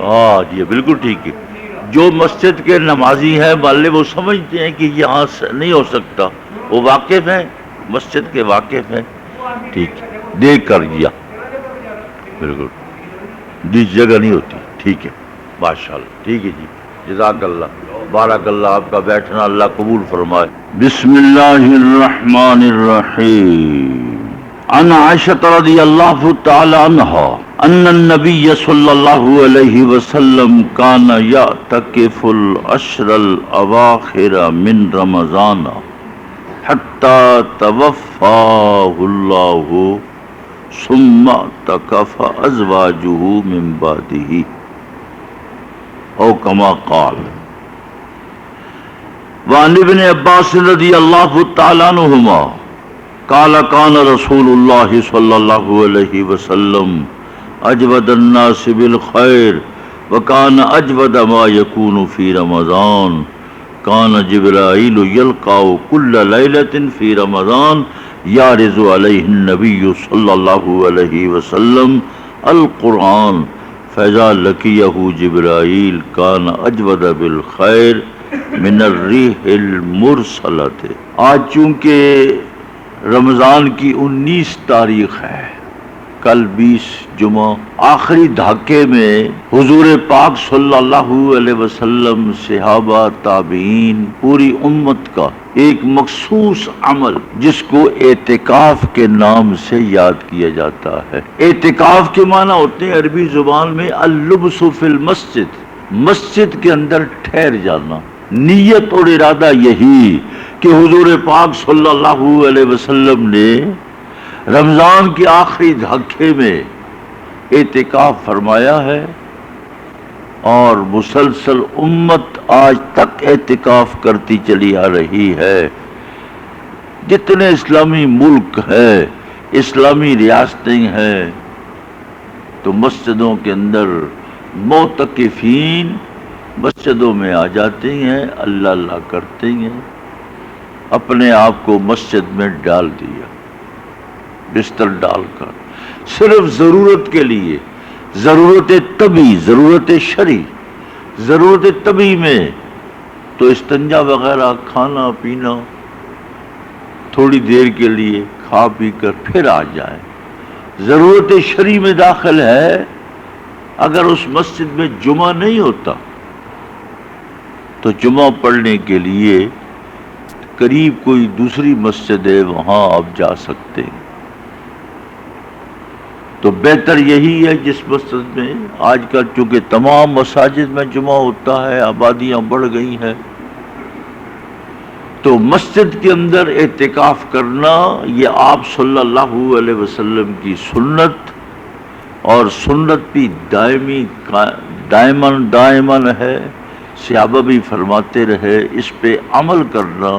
ہاں جی بالکل ٹھیک ہے. جو مسجد کے نمازی ہیں والے وہ سمجھتے ہیں کہ یہاں نہیں ہو سکتا، وہ واقف ہیں، مسجد کے واقف ہیں. ٹھیک ہے، دیکھ کر دیا بالکل جس جگہ نہیں ہوتی. ٹھیک ہے ماشاء اللہ. ٹھیک ہے جی، جزاک اللہ، بارک اللہ. آپ کا بیٹھنا اللہ قبول فرمائے. بسم اللہ الرحمن الرحیم. عن عائشة رضی اللہ تعالی عنہ ان النبی صلی اللہ علیہ وسلم کان یعتکف العشر الاواخر من رمضان حتی توفاہ اللہ ثم اعتکف ازواجہ من بعدہ او کما قال. وعن ابن عباس رضی اللہ تعالی عنہما قال کان رسول اللہ صلی اللہ علیہ وسلم اجود الناس بالخیر وکان اجود ما یکون فی رمضان کان جبرائیل یلقا کل لیلۃ فی رمضان یعرض علیہ النبی صلی اللہ علیہ وسلم القرآن فاذا لقیہ جبرائیل کان اجود بالخیر من الریح المرسلۃ. آج چونکہ رمضان کی 19 تاریخ ہے، کل 20 جمعہ، آخری دھاکے میں حضور پاک صلی اللہ علیہ وسلم، صحابہ، تابعین، پوری امت کا ایک مخصوص عمل جس کو اعتکاف کے نام سے یاد کیا جاتا ہے. اعتکاف کے معنی ہوتے ہیں عربی زبان میں اللبث فی المسجد، مسجد کے اندر ٹھہر جانا. نیت اور ارادہ یہی کہ حضور پاک صلی اللہ علیہ وسلم نے رمضان کے آخری دھاکے میں اعتکاف فرمایا ہے، اور مسلسل امت آج تک اعتکاف کرتی چلی آ رہی ہے. جتنے اسلامی ملک ہیں، اسلامی ریاستیں ہیں، تو مسجدوں کے اندر معتکفین مسجدوں میں آ جاتے ہیں، اللہ اللہ کرتے ہیں، اپنے آپ کو مسجد میں ڈال دیا، بستر ڈال کر صرف ضرورت کے لیے، ضرورت طبی، ضرورت شرعی، ضرورت طبی میں تو استنجا وغیرہ، کھانا پینا، تھوڑی دیر کے لیے کھا پی کر پھر آ جائیں. ضرورت شرعی میں داخل ہے، اگر اس مسجد میں جمعہ نہیں ہوتا تو جمعہ پڑھنے کے لیے قریب کوئی دوسری مسجد ہے، وہاں آپ جا سکتے ہیں. تو بہتر یہی ہے جس مسجد میں آج کل چونکہ تمام مساجد میں جمعہ ہوتا ہے، آبادیاں بڑھ گئی ہیں، تو مسجد کے اندر اعتکاف کرنا یہ آپ صلی اللہ علیہ وسلم کی سنت، اور سنت بھی دائماً ہے. صحابہ بھی فرماتے رہے، اس پہ عمل کرنا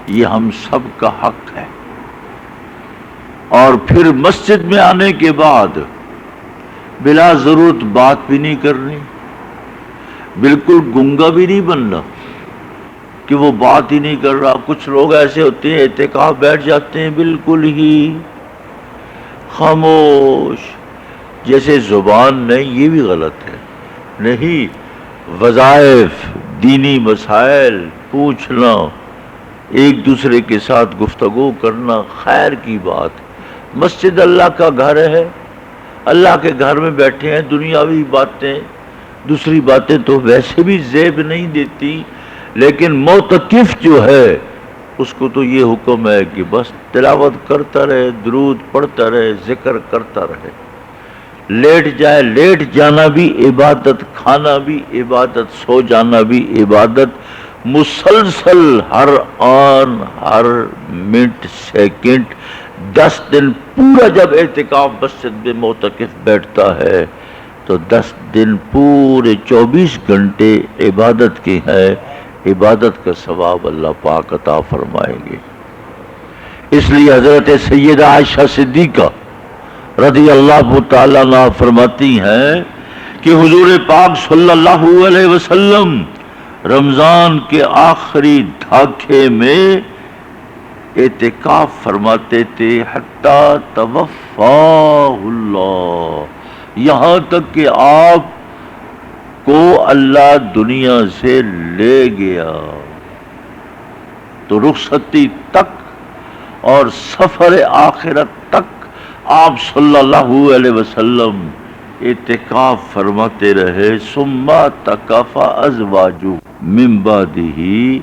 یہ ہم سب کا حق ہے. اور پھر مسجد میں آنے کے بعد بلا ضرورت بات بھی نہیں کرنی، بالکل گنگا بھی نہیں بننا کہ وہ بات ہی نہیں کر رہا. کچھ لوگ ایسے ہوتے ہیں اعتکاف بیٹھ جاتے ہیں بالکل ہی خاموش، جیسے زبان نہیں. یہ بھی غلط ہے. نہیں، وظائف، دینی مسائل پوچھنا، ایک دوسرے کے ساتھ گفتگو کرنا خیر کی بات. مسجد اللہ کا گھر ہے، اللہ کے گھر میں بیٹھے ہیں. دنیاوی باتیں، دوسری باتیں تو ویسے بھی زیب نہیں دیتی، لیکن معتکف جو ہے اس کو تو یہ حکم ہے کہ بس تلاوت کرتا رہے، درود پڑھتا رہے، ذکر کرتا رہے. لیٹ جائے، لیٹ جانا بھی عبادت، کھانا بھی عبادت، سو جانا بھی عبادت. مسلسل ہر آن، ہر منٹ، سیکنڈ، 10 دن پورا جب اعتکاف مسجد میں معتکف بیٹھتا ہے تو 10 دن پورے 24 گھنٹے عبادت کے ہیں. عبادت کا ثواب اللہ پاک عطا فرمائیں گے. اس لیے حضرت سیدہ عائشہ صدیقہ رضی اللہ تعالیٰ عنہ فرماتی ہیں کہ حضور پاک صلی اللہ علیہ وسلم رمضان کے آخری دھاکے میں اعتکاف فرماتے تھے حتی توفاہ اللہ، یہاں تک کہ آپ کو اللہ دنیا سے لے گیا تو رخصتی تک اور سفر آخرت تک آپ صلی اللہ علیہ وسلم اعتکاف فرماتے رہے. ثم اعتکف ازواجہ من بعدہ،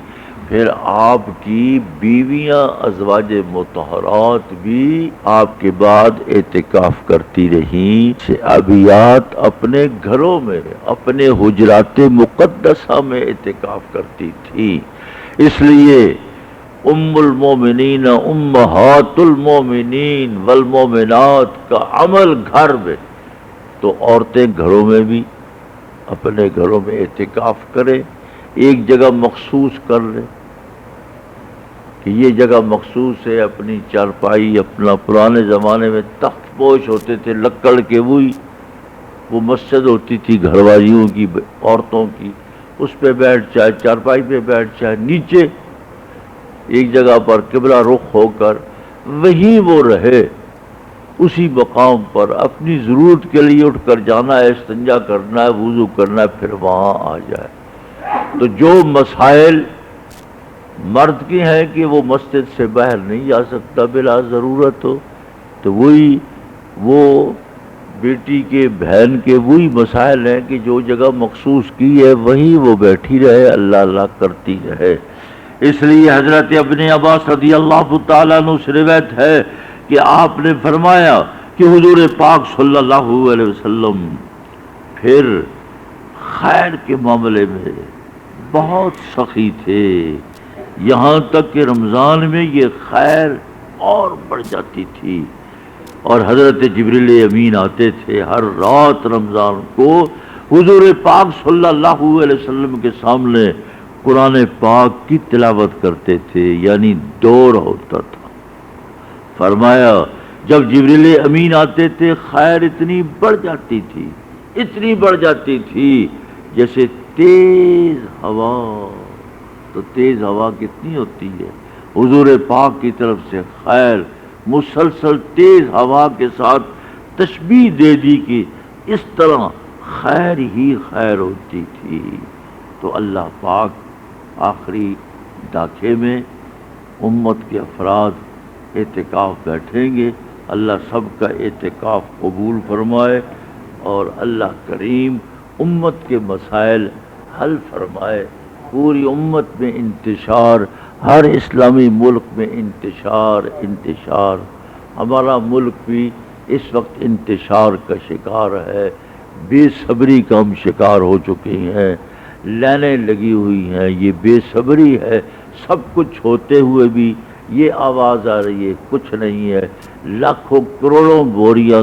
پھر آپ کی بیویاں ازواج مطہرات بھی آپ کے بعد اعتکاف کرتی رہیں. ابیات اپنے گھروں میں اپنے حجرات مقدسہ میں اعتکاف کرتی تھی. اس لیے ام المومنین امہات المومنین والمومنات کا عمل گھر میں، تو عورتیں گھروں میں بھی اپنے گھروں میں اعتکاف کریں. ایک جگہ مخصوص کر لیں کہ یہ جگہ مخصوص ہے، اپنی چارپائی، اپنا پرانے زمانے میں تخت پوش ہوتے تھے لکڑ کے، وہ مسجد ہوتی تھی گھر والیوں کی، عورتوں کی، اس پہ بیٹھ جائے، چارپائی پہ بیٹھ جائے، نیچے ایک جگہ پر قبلہ رخ ہو کر وہیں وہ رہے، اسی مقام پر. اپنی ضرورت کے لیے اٹھ کر جانا ہے، استنجا کرنا ہے، وضو کرنا ہے، پھر وہاں آ جائے. تو جو مسائل مرد کی ہیں کہ وہ مسجد سے باہر نہیں جا سکتا بلا ضرورت ہو، تو وہ بیٹی کے، بہن کے وہی مسائل ہیں کہ جو جگہ مخصوص کی ہے وہیں وہ بیٹھی رہے، اللہ اللہ کرتی رہے. اس لیے حضرت ابن عباس رضی اللہ تعالیٰ عنہ سے روایت ہے کہ آپ نے فرمایا کہ حضور پاک صلی اللہ علیہ وسلم پھر خیر کے معاملے میں بہت سخی تھے، یہاں تک کہ رمضان میں یہ خیر اور بڑھ جاتی تھی. اور حضرت جبریل امین آتے تھے ہر رات رمضان کو حضور پاک صلی اللہ علیہ وسلم کے سامنے قرآن پاک کی تلاوت کرتے تھے، یعنی دور ہوتا تھا. فرمایا جب جبریل امین آتے تھے خیر اتنی بڑھ جاتی تھی، اتنی بڑھ جاتی تھی جیسے تیز ہوا. تو تیز ہوا کتنی ہوتی ہے، حضور پاک کی طرف سے خیر مسلسل تیز ہوا کے ساتھ تشبیہ دے دی کہ اس طرح خیر ہی خیر ہوتی تھی. تو اللہ پاک آخری داخلے میں امت کے افراد اعتکاف بیٹھیں گے. اللہ سب کا اعتکاف قبول فرمائے اور اللہ کریم امت کے مسائل حل فرمائے. پوری امت میں انتشار، ہر اسلامی ملک میں انتشار. ہمارا ملک بھی اس وقت انتشار کا شکار ہے، بے صبری کا ہم شکار ہو چکے ہیں، لائنیں لگی ہوئی ہیں. یہ بے صبری ہے، سب کچھ ہوتے ہوئے بھی یہ آواز آ رہی ہے کچھ نہیں ہے. لاکھوں کروڑوں بوریاں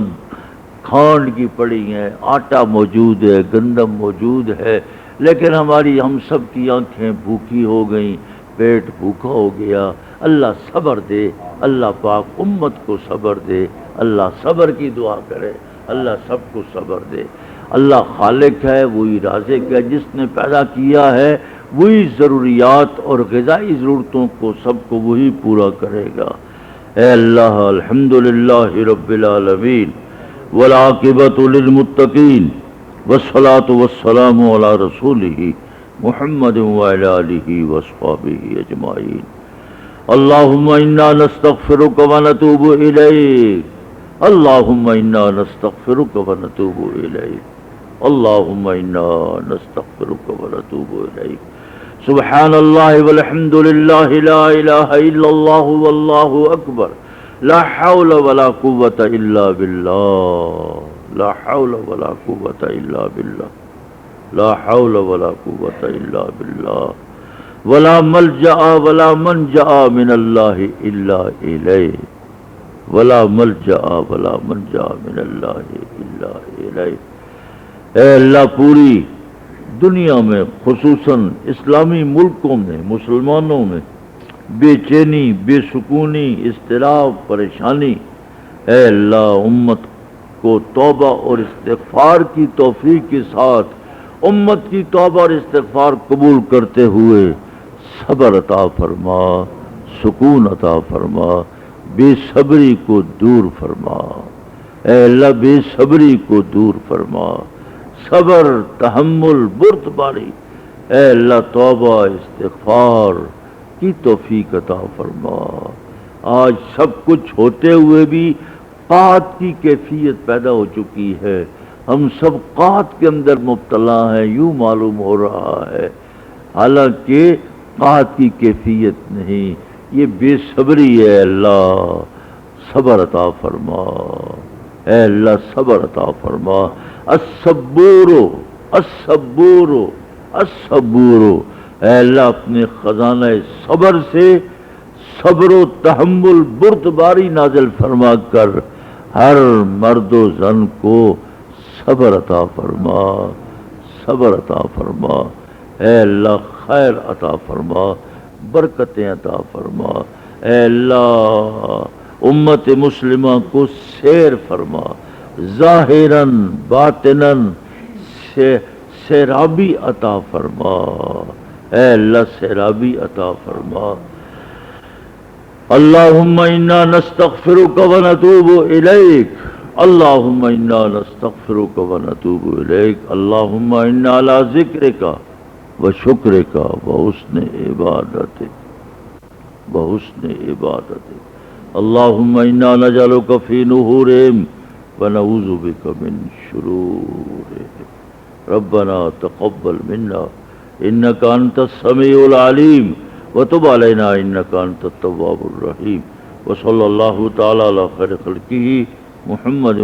کھانڈ کی پڑی ہیں، آٹا موجود ہے، گندم موجود ہے، لیکن ہم سب کی آنکھیں بھوکی ہو گئیں، پیٹ بھوکا ہو گیا. اللہ صبر دے، اللہ پاک امت کو صبر دے. اللہ صبر کی دعا کرے، اللہ سب کو صبر دے. اللہ خالق ہے، وہی رازق ہے، جس نے پیدا کیا ہے وہی ضروریات اور غذائی ضرورتوں کو سب کو وہی پورا کرے گا. اے اللہ الحمدللہ رب العالمین والعاقبۃ للمتقین والصلاة والسلام علی رسولہ محمد وعلی آلہ وصحبہ اجمعین. اللہم انا نستغفرک ونتوب الیک، اللہم انا نستغفرک ونتوب الیک، اللہم انا نستغفرک ونتوب الیک. سبحان اللہ والحمد للہ لا الہ الا اللہ واللہ اکبر، لا حول ولا قوة الا باللہ، لا حول ولا قوة الا باللہ، لا حول ولا قوة الا باللہ. ولا ملجأ ولا منجأ من اللہ الا الیہ، ولا ملجأ ولا منجأ من اللہ الا الیہ. اے اللہ پوری دنیا میں خصوصاً اسلامی ملکوں میں مسلمانوں میں بے چینی، بے سکونی، اضطراب، پریشانی، اے اللہ امت کو توبہ اور استغفار کی توفیق کے ساتھ امت کی توبہ اور استغفار قبول کرتے ہوئے صبر عطا فرما، سکون عطا فرما، بے صبری کو دور فرما. اے اللہ بے صبری کو دور فرما، صبر، تحمل، بردباری۔ اے اللہ توبہ استغفار کی توفیق عطا فرما۔ آج سب کچھ ہوتے ہوئے بھی قحط کی کیفیت پیدا ہو چکی ہے، ہم سب قحط کے اندر مبتلا ہیں یوں معلوم ہو رہا ہے، حالانکہ قحط کی کیفیت نہیں، یہ بے صبری ہے۔ اللہ صبر عطا فرما، اے اللہ صبر عطا فرما۔ الصبور الصبور الصبور، اے اللہ اپنے خزانہ صبر سے صبر و تحمل بردباری نازل فرما کر ہر مرد و زن کو صبر عطا فرما، صبر عطا فرما۔ اے اللہ خیر عطا فرما، برکتیں عطا فرما۔ اے اللہ امت مسلمہ کو سیر فرما، ظاہراً باطناً سیرابی عطا فرما۔ اے اللہ سیرابی عطا فرما۔ اللہم انا نستغفرک ونتوب الیک، اللہم انا نستغفرک ونتوب الیک، اللہم انا علی ذکرک وشکرک وحسن عبادتک وحسن عبادتک، اللہم انا نجعلک فی نحورہم ونعوذ بک من شرورہم، ربنا تقبل منا انک انت السمیع العلیم وتب علینا انک انت التواب الرحیم، وصلی اللہ تعالی علی خیر خلقہ محمد